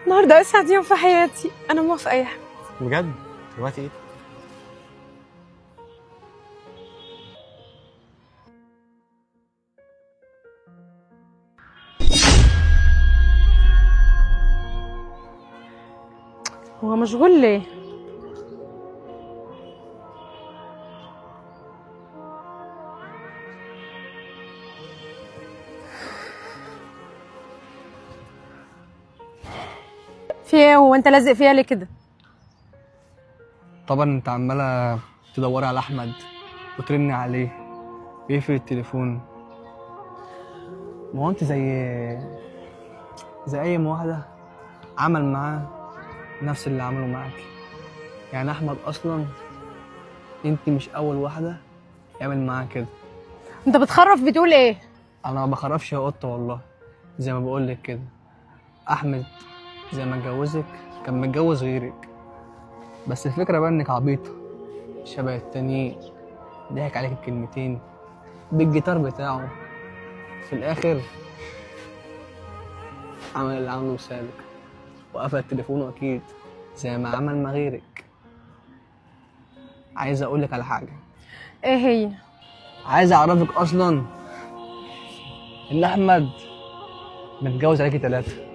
النهارده اسعد يوم في حياتي. انا موافقه يا احمد. بجد؟ دلوقتي ايه؟ هو مشغول ليه؟ في ايه؟ هو انت لازق فيها ليه كده؟ طبعا انت عماله تدوري على احمد وترني عليه ويقفل التليفون. ما هو انت زي اي واحده عمل معاه نفس اللي عمله معاكي. يعني احمد اصلا انت مش اول واحده يعمل معاه كده. انت بتخرف بتقول ايه؟ انا ما بخرفش يا قطه والله، زي ما بقولك كده. احمد زي ما اتجوزك كان متجوز غيرك، بس الفكره بقى انك عبيطه شبه التانيين. ضحك عليك بكلمتين بالجيتار بتاعه، في الاخر عمل اللي عمله وسابك وقفل تليفونه اكيد زي ما عمل مع غيرك. عايز اقولك على حاجه، ايه هي؟ عايز اعرفك اصلا ان احمد متجوز عليكي 3.